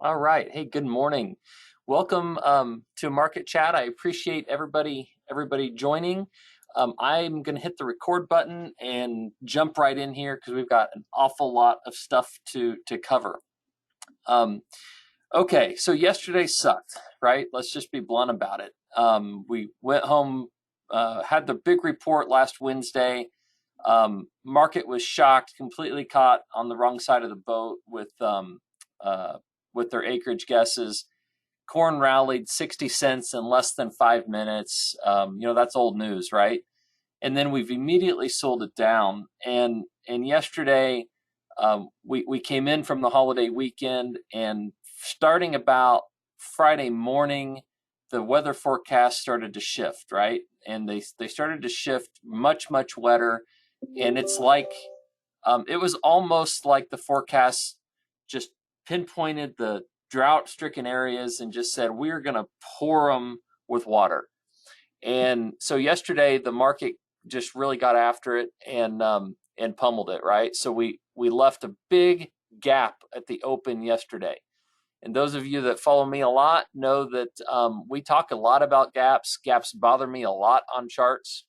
All right. Hey, good morning. Welcome to Market Chat. I appreciate everybody joining. I'm going to hit the record button and jump right in here because we've got an awful lot of stuff to cover. Okay, so yesterday sucked, right? Let's just be blunt about it. We went home, had the big report last Wednesday. Market was shocked, completely caught on the wrong side of the boat with their acreage guesses. Corn rallied 60 cents in less than 5 minutes. That's old news, right? And then we've immediately sold it down. And yesterday, we came in from the holiday weekend, and starting about Friday morning, the weather forecast started to shift, right? And they started to shift much wetter, and it's like it was almost like the forecast just pinpointed the drought-stricken areas and just said we're going to pour them with water. And so yesterday the market just really got after it and pummeled it, right? So we left a big gap at the open yesterday. And those of you that follow me a lot know that we talk a lot about gaps. Gaps bother me a lot on charts,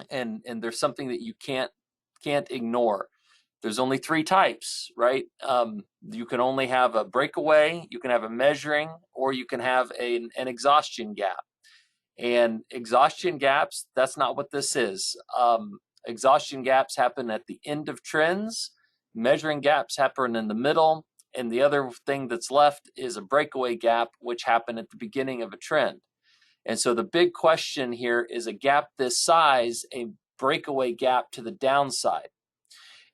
and there's something that you can't ignore. There's only three types, right? You can only have a breakaway, you can have a measuring, or you can have an exhaustion gap. And exhaustion gaps, that's not what this is. Exhaustion gaps happen at the end of trends. Measuring gaps happen in the middle. And the other thing that's left is a breakaway gap, which happened at the beginning of a trend. And so the big question here is a gap this size, a breakaway gap to the downside.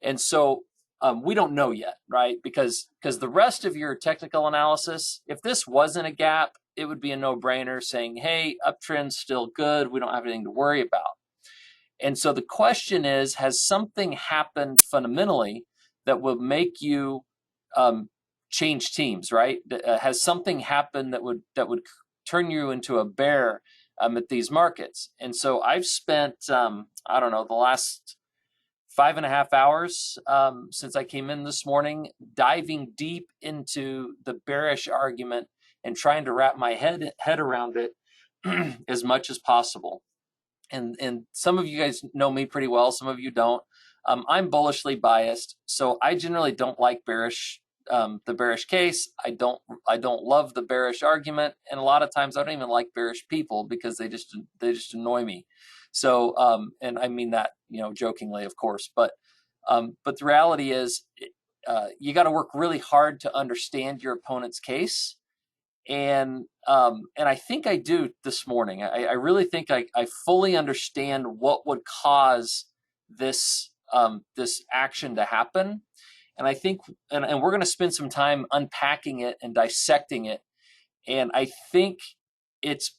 And so we don't know yet, right? Because the rest of your technical analysis, if this wasn't a gap, it would be a no-brainer saying, hey, uptrend's still good. We don't have anything to worry about. And so the question is, has something happened fundamentally that will make you change teams, right? Has something happened that would turn you into a bear at these markets? And so I've spent, I don't know, the last 5.5 hours since I came in this morning, diving deep into the bearish argument and trying to wrap my head around it as much as possible. And some of you guys know me pretty well, some of you don't. I'm bullishly biased, so I generally don't like the bearish case. I don't love the bearish argument, and a lot of times I don't even like bearish people because they just annoy me. So and I mean that jokingly, of course, but the reality is you got to work really hard to understand your opponent's case. And I think I do this morning. I really think I fully understand what would cause this this action to happen. And I think, and we're going to spend some time unpacking it and dissecting it. And I think it's,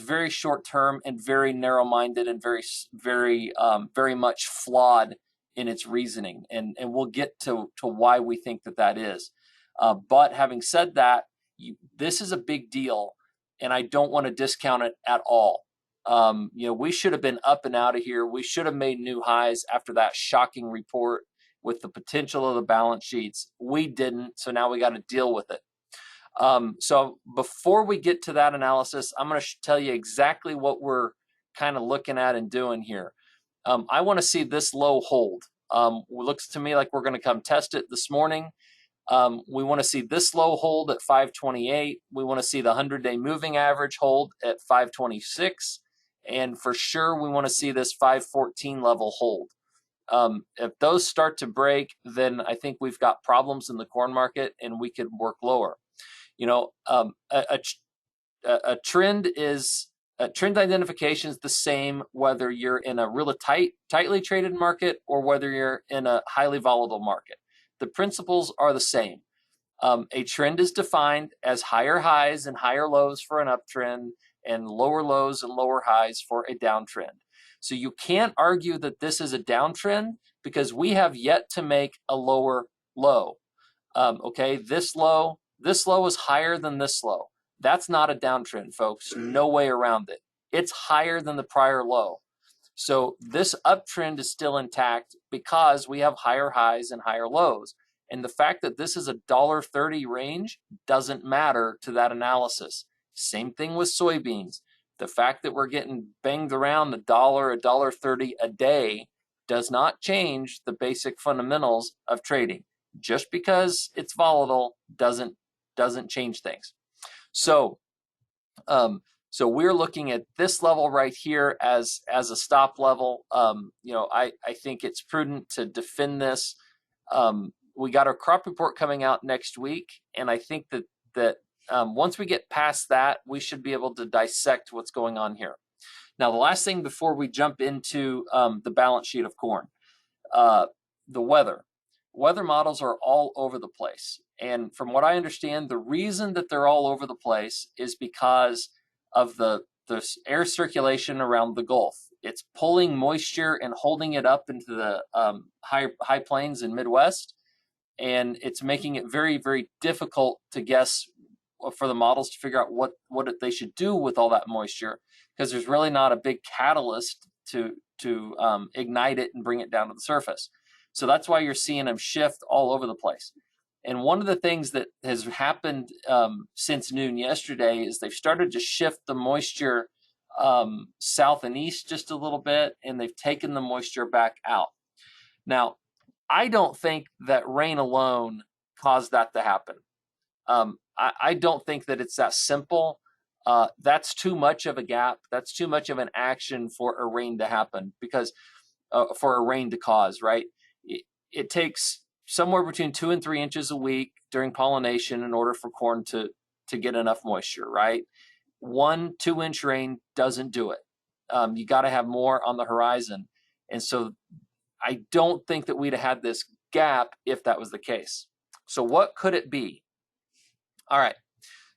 very short term and very narrow minded and very much flawed in its reasoning. And we'll get to why we think that is. But having said that, this is a big deal, and I don't want to discount it at all. We should have been up and out of here. We should have made new highs after that shocking report with the potential of the balance sheets. We didn't, so now we got to deal with it. So before we get to that analysis, I'm going to tell you exactly what we're kind of looking at and doing here. I want to see this low hold. It looks to me like we're going to come test it this morning. We want to see this low hold at 528. We want to see the 100-day moving average hold at 526. And for sure, we want to see this 514 level hold. If those start to break, then I think we've got problems in the corn market and we could work lower. A trend identification is the same whether you're in a really tightly traded market or whether you're in a highly volatile market. The principles are the same. A trend is defined as higher highs and higher lows for an uptrend and lower lows and lower highs for a downtrend. So you can't argue that this is a downtrend because we have yet to make a lower low. Okay, this low is higher than this low. That's not a downtrend, folks. No way around it. It's higher than the prior low. So this uptrend is still intact because we have higher highs and higher lows. And the fact that this is a $1.30 range doesn't matter to that analysis. Same thing with soybeans. The fact that we're getting banged around $1.30 a day does not change the basic fundamentals of trading. Just because it's volatile doesn't change things. So so we're looking at this level right here as a stop level. I think it's prudent to defend this. We got our crop report coming out next week, and I think that once we get past that, we should be able to dissect what's going on here. Now, the last thing before we jump into the balance sheet of corn, the weather. Weather models are all over the place. And from what I understand, the reason that they're all over the place is because of the air circulation around the Gulf. It's pulling moisture and holding it up into the high plains and Midwest. And it's making it very, very difficult to guess for the models to figure out what they should do with all that moisture, because there's really not a big catalyst to ignite it and bring it down to the surface. So that's why you're seeing them shift all over the place. And one of the things that has happened since noon yesterday is they've started to shift the moisture south and east just a little bit, and they've taken the moisture back out. Now, I don't think that rain alone caused that to happen. I don't think that it's that simple. That's too much of a gap. That's too much of an action for a rain to happen, because for a rain to cause, right? It takes somewhere between 2 and 3 inches a week during pollination in order for corn to get enough moisture, right? 1-2 inch rain doesn't do it. You got to have more on the horizon. And so I don't think that we'd have had this gap if that was the case. So what could it be? All right,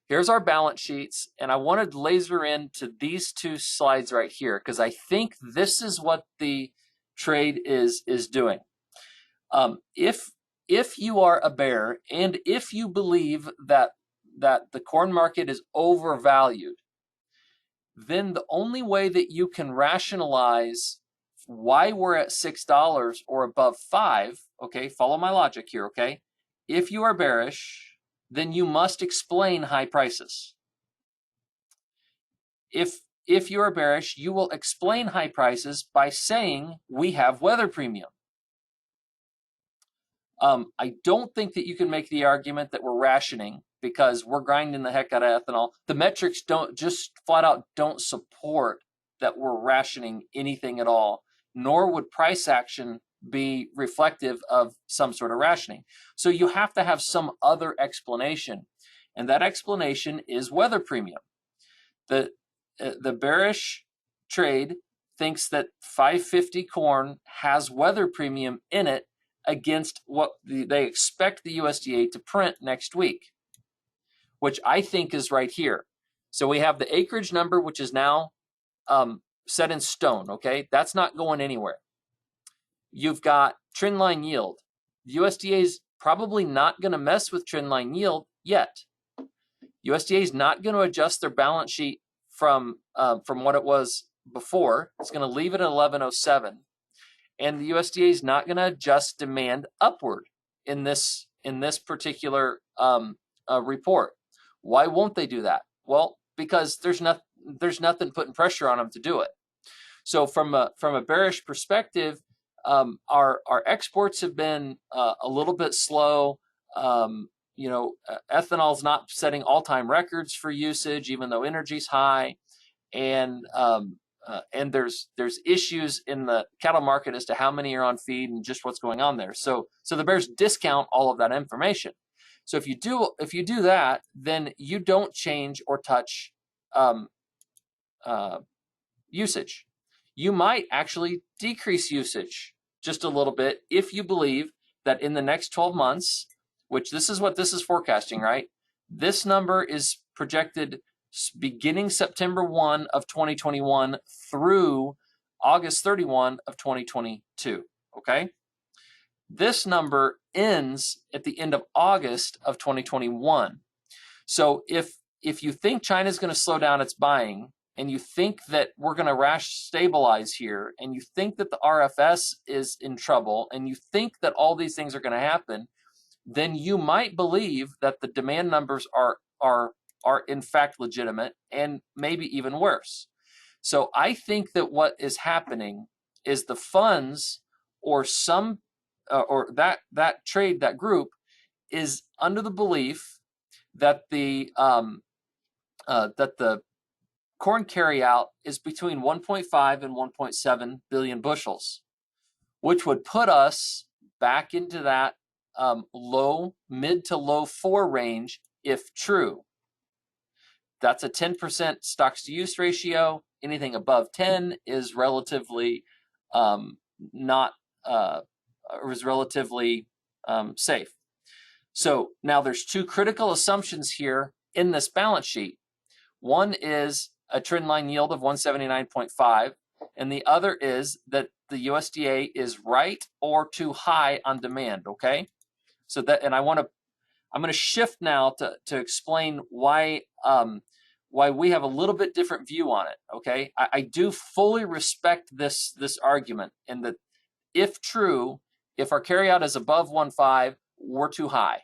here's our balance sheets, and I wanted to laser into these two slides right here, because I think this is what the trade is doing. If you are a bear, and if you believe that the corn market is overvalued, then the only way that you can rationalize why we're at $6 or above $5, okay, follow my logic here, okay? If you are bearish, then you must explain high prices. If you are bearish, you will explain high prices by saying we have weather premium. I don't think that you can make the argument that we're rationing, because we're grinding the heck out of ethanol. The metrics don't just flat out don't support that we're rationing anything at all, nor would price action be reflective of some sort of rationing. So you have to have some other explanation, and that explanation is weather premium. The bearish trade thinks that 550 corn has weather premium in it against what they expect the USDA to print next week, which I think is right here. So we have the acreage number, which is now set in stone, okay? That's not going anywhere. You've got trendline yield. The USDA is probably not going to mess with trendline yield yet. USDA is not going to adjust their balance sheet from what it was before. It's going to leave it at 1107. And the USDA is not going to adjust demand upward in this particular report. Why won't they do that? Well, because there's nothing putting pressure on them to do it. So from a bearish perspective, our exports have been a little bit slow. Ethanol's not setting all-time records for usage, even though energy's high, and there's issues in the cattle market as to how many are on feed and just what's going on there. So the bears discount all of that information. So if you do that, then you don't change or touch usage. You might actually decrease usage just a little bit if you believe that in the next 12 months, which this is what this is forecasting, right? This number is projected beginning September 1 of 2021 through August 31 of 2022, okay? This number ends at the end of August of 2021. So if you think China's going to slow down its buying, and you think that we're going to stabilize here, and you think that the RFS is in trouble, and you think that all these things are going to happen, then you might believe that the demand numbers are in fact legitimate and maybe even worse. So I think that what is happening is the funds or some or that trade, that group, is under the belief that the corn carryout is between 1.5 and 1.7 billion bushels, which would put us back into that mid to low 4 range if true. That's a 10% stocks to use ratio. Anything above 10 is relatively not is relatively safe. So now there's two critical assumptions here in this balance sheet. One is a trend line yield of 179.5, and the other is that the USDA is right or too high on demand. Okay, so that, and I'm going to shift now to explain why we have a little bit different view on it. Okay, I do fully respect this argument, and that if true, if our carryout is above 1.5, we're too high.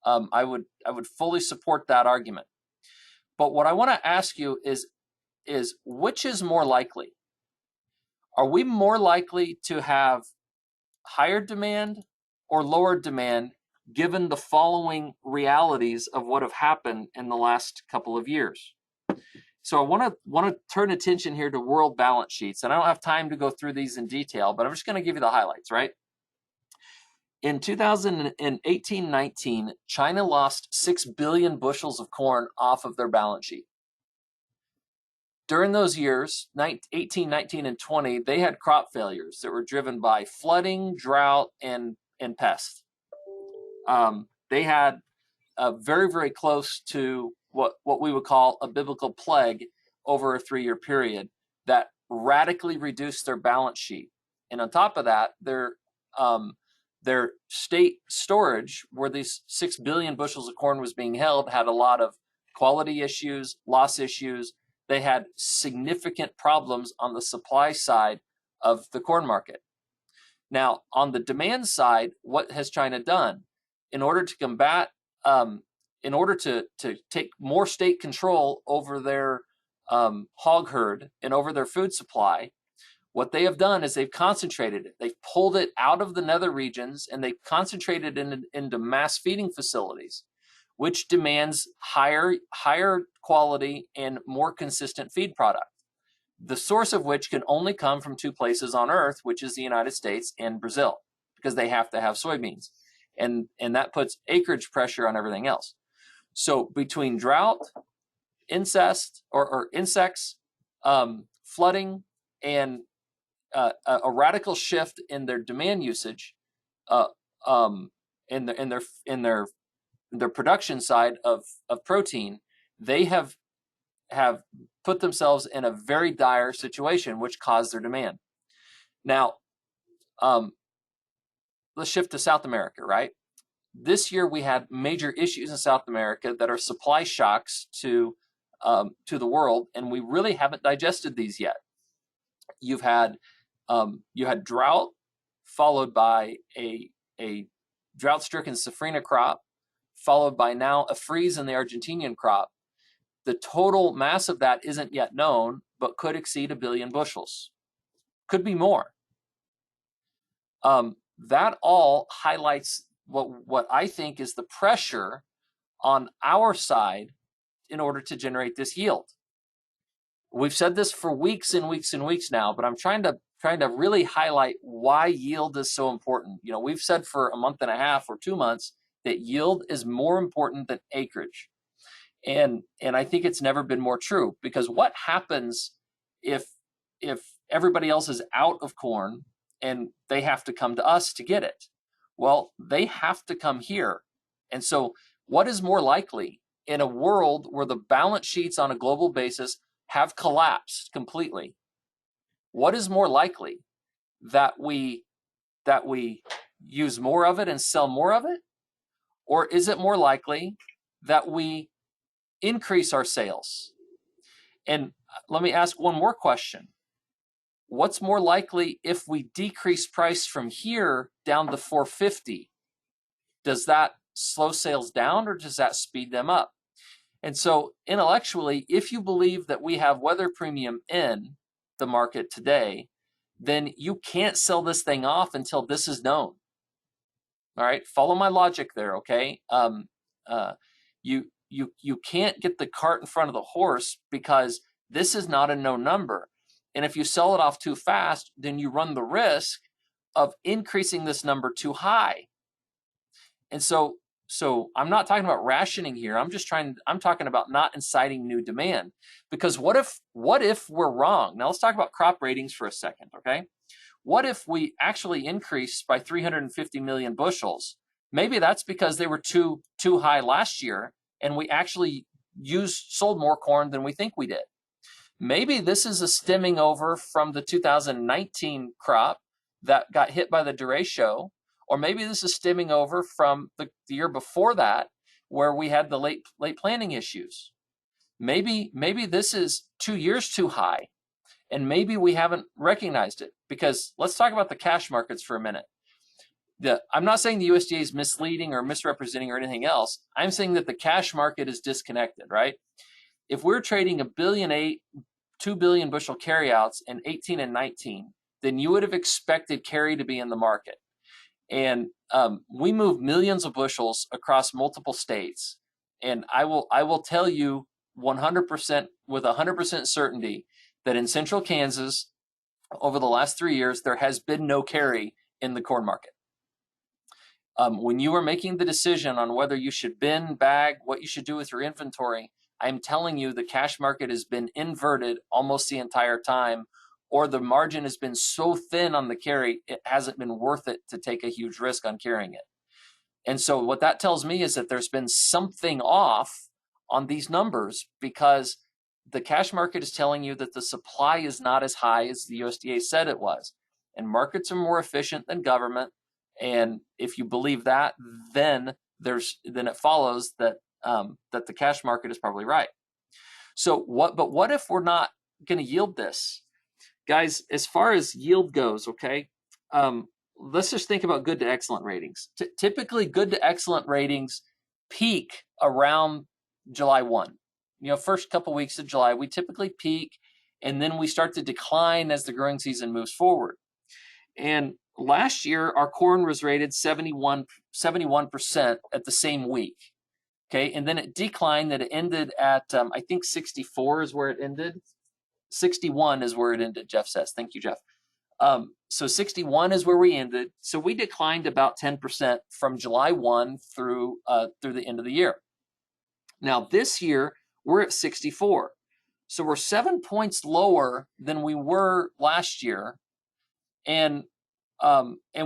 I would fully support that argument. But what I want to ask you is which is more likely? Are we more likely to have higher demand or lower demand given the following realities of what have happened in the last couple of years? So I want to turn attention here to world balance sheets, and I don't have time to go through these in detail, but I'm just going to give you the highlights, right? In 2018-19, China lost 6 billion bushels of corn off of their balance sheet. During those years, 18, 19, and 20, they had crop failures that were driven by flooding, drought, and pests. They had very, very close to what we would call a biblical plague over a 3-year period that radically reduced their balance sheet. And on top of that, their state storage, where these 6 billion bushels of corn was being held, had a lot of quality issues, loss issues. They had significant problems on the supply side of the corn market. Now, on the demand side, what has China done? In order to combat, in order to take more state control over their hog herd and over their food supply, what they have done is they've concentrated it. They've pulled it out of the nether regions and they've concentrated it into mass feeding facilities, which demands higher quality and more consistent feed product, the source of which can only come from 2 places on earth, which is the United States and Brazil, because they have to have soybeans. And that puts acreage pressure on everything else. So between drought, insects, flooding, and a radical shift in their demand usage, in their production side of protein, they have put themselves in a very dire situation, which caused their demand. Now, let's shift to South America, right? This year we had major issues in South America that are supply shocks to the world, and we really haven't digested these yet. You had drought, followed by a drought-stricken safrinha crop, followed by now a freeze in the Argentinian crop. The total mass of that isn't yet known, but could exceed 1 billion bushels. Could be more. That all highlights what I think is the pressure on our side in order to generate this yield. We've said this for weeks and weeks and weeks now, but I'm trying to really highlight why yield is so important. You know, we've said for a month and a half or 2 months that yield is more important than acreage. And I think it's never been more true, because what happens if everybody else is out of corn and they have to come to us to get it? Well, they have to come here. And so what is more likely in a world where the balance sheets on a global basis have collapsed completely? What is more likely, that we use more of it and sell more of it? Or is it more likely that we increase our sales? And let me ask one more question. What's more likely if we decrease price from here down to 450? does that slow sales down or does that speed them up? And so intellectually, if you believe that we have weather premium in the market today, then you can't sell this thing off until this is known. All right, follow my logic there, okay? You can't get the cart in front of the horse because this is not a known number. And if you sell it off too fast, then you run the risk of increasing this number too high. And so I'm not talking about rationing here. I'm talking about not inciting new demand. Because what if we're wrong? Now let's talk about crop ratings for a second, okay? What if we actually increase by 350 million bushels? Maybe that's because they were too high last year and we actually sold more corn than we think we did. Maybe this is a stemming over from the 2019 crop that got hit by the derecho, or maybe this is stemming over from the year before that where we had the late planting issues. Maybe this is 2 years too high. And maybe we haven't recognized it, because let's talk about the cash markets for a minute. I'm not saying the USDA is misleading or misrepresenting or anything else. I'm saying that the cash market is disconnected, right? If we're trading 1.8 billion, 2 billion bushel carryouts in 18 and 19, then you would have expected carry to be in the market. And we move millions of bushels across multiple states. And I will tell you 100% with 100% certainty that in central Kansas, over the last 3 years, there has been no carry in the corn market. When you are making the decision on whether you should bin, bag, what you should do with your inventory, I'm telling you the cash market has been inverted almost the entire time, or the margin has been so thin on the carry, it hasn't been worth it to take a huge risk on carrying it. And so what that tells me is that there's been something off on these numbers, because the cash market is telling you that the supply is not as high as the USDA said it was. And markets are more efficient than government. And if you believe that, then it follows that that the cash market is probably right. So what if we're not going to yield this? Guys, as far as yield goes, okay, let's just think about good to excellent ratings. Typically, good to excellent ratings peak around July 1. First couple weeks of July, we typically peak, and then we start to decline as the growing season moves forward. And last year, our corn was rated 71% at the same week. Okay, and then it declined, that it ended at, I think 64 is where it ended. 61 is where it ended, Jeff says. Thank you, Jeff. So 61 is where we ended. So we declined about 10% from July 1 through the end of the year. Now this year, we're at 64. So we're 7 points lower than we were last year. And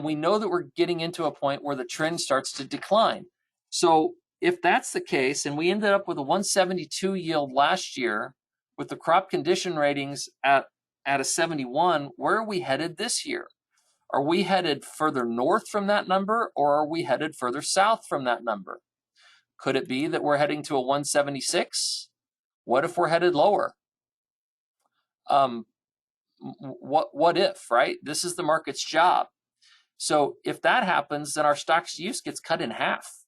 we know that we're getting into a point where the trend starts to decline. So if that's the case, and we ended up with a 172 yield last year with the crop condition ratings at a 71, where are we headed this year? Are we headed further north from that number, or are we headed further south from that number? Could it be that we're heading to a 176? What if we're headed lower? What if, right? This is the market's job. So if that happens, then our stocks to use gets cut in half.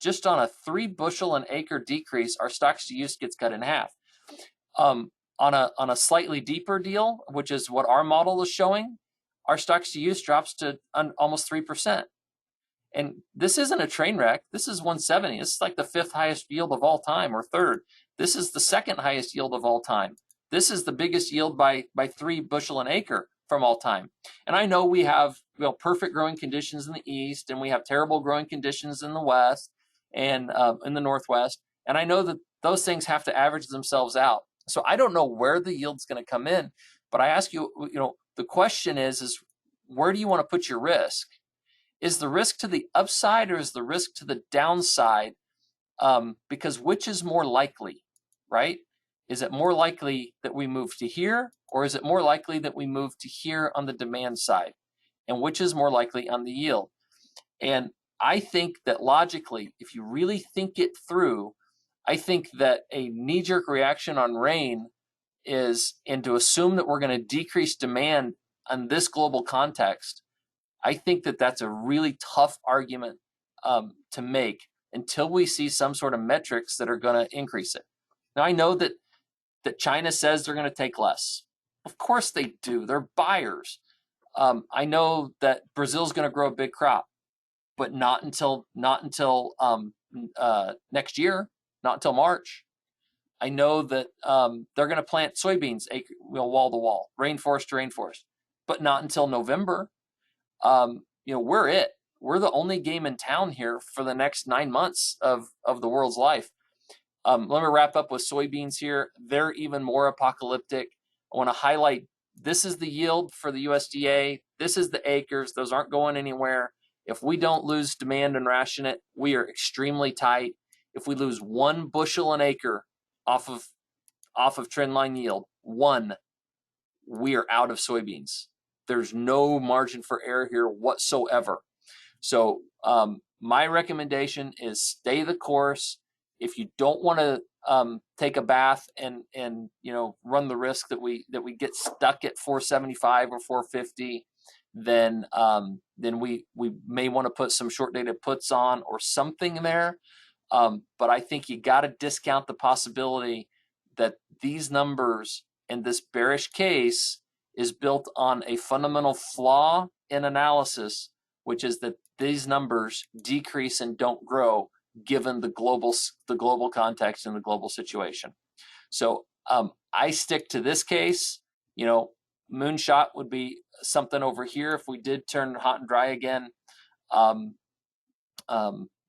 Just on a 3 bushel an acre decrease, our stocks to use gets cut in half. On a slightly deeper deal, which is what our model is showing, our stocks to use drops to almost 3%. And this isn't a train wreck. This is 170. This is like the 5th highest yield of all time, or 3rd. This is the 2nd highest yield of all time. This is the biggest yield by 3 bushel an acre from all time. And I know we have perfect growing conditions in the east, and we have terrible growing conditions in the west and in the northwest. And I know that those things have to average themselves out. So I don't know where the yield's going to come in, but I ask you, the question is where do you want to put your risk? Is the risk to the upside, or is the risk to the downside? Because which is more likely, right? Is it more likely that we move to here, or is it more likely that we move to here on the demand side? And which is more likely on the yield? And I think that logically, if you really think it through, I think that a knee-jerk reaction on rain and to assume that we're going to decrease demand on this global context, I think that that's a really tough argument to make until we see some sort of metrics that are going to increase it. Now, I know that China says they're going to take less. Of course they do. They're buyers. I know that Brazil's going to grow a big crop, but not until next year, not until March. I know that they're going to plant soybeans, wall to wall, rainforest to rainforest, but not until November. We're the only game in town here for the next 9 months of the world's life. Let me wrap up with soybeans here. They're even more apocalyptic. I want to highlight, this is the yield for the USDA. This is the acres. Those aren't going anywhere. If we don't lose demand and ration it, we are extremely tight. If we lose 1 bushel an acre off of trendline yield, we are out of soybeans. There's no margin for error here whatsoever. So my recommendation is stay the course. If you don't want to take a bath and run the risk that we get stuck at 475 or 450, then we may want to put some short dated puts on or something there. But I think you got to discount the possibility that these numbers in this bearish case is built on a fundamental flaw in analysis, which is that these numbers decrease and don't grow given the global context and the global situation. So I stick to this case. Moonshot would be something over here if we did turn hot and dry again.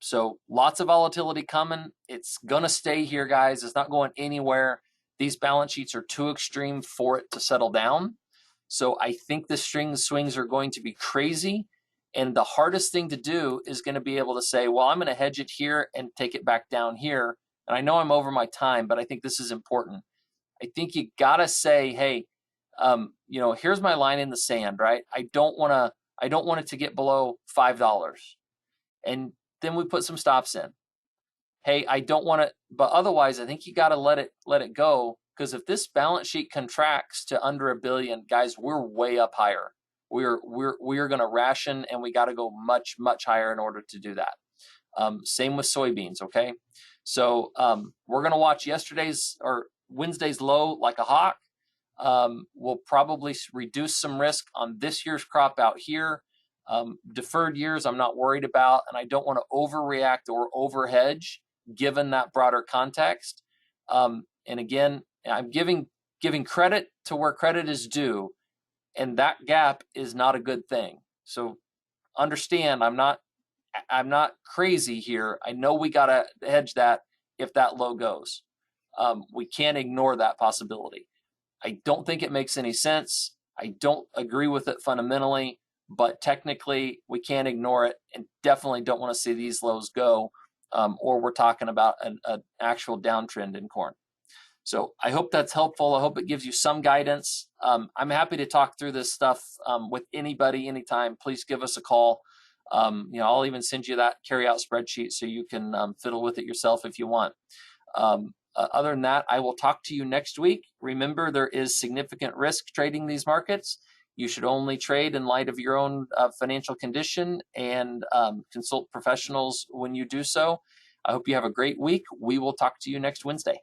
So lots of volatility coming. It's going to stay here, guys. It's not going anywhere. These balance sheets are too extreme for it to settle down. So I think the swings are going to be crazy. And the hardest thing to do is going to be able to say, well, I'm going to hedge it here and take it back down here. And I know I'm over my time, but I think this is important. I think you got to say, hey, here's my line in the sand, right? I don't want it to get below $5. And then we put some stops in. Hey, I don't want it, but otherwise I think you got to let it go, because if this balance sheet contracts to under $1 billion, guys, we're way up higher. We're going to ration, and we got to go much, much higher in order to do that. Same with soybeans, okay? So we're going to watch yesterday's or Wednesday's low like a hawk. We'll probably reduce some risk on this year's crop out here. Deferred years I'm not worried about, and I don't want to overreact or overhedge given that broader context. And again, I'm giving credit to where credit is due, and that gap is not a good thing. So understand, I'm not crazy here. I know we got to hedge that if that low goes. We can't ignore that possibility. I don't think it makes any sense. I don't agree with it fundamentally, but technically we can't ignore it, and definitely don't want to see these lows go, or we're talking about an actual downtrend in corn. So I hope that's helpful. I hope it gives you some guidance. I'm happy to talk through this stuff with anybody, anytime. Please give us a call. I'll even send you that carryout spreadsheet so you can fiddle with it yourself if you want. Other than that, I will talk to you next week. Remember, there is significant risk trading these markets. You should only trade in light of your own financial condition, and consult professionals when you do so. I hope you have a great week. We will talk to you next Wednesday.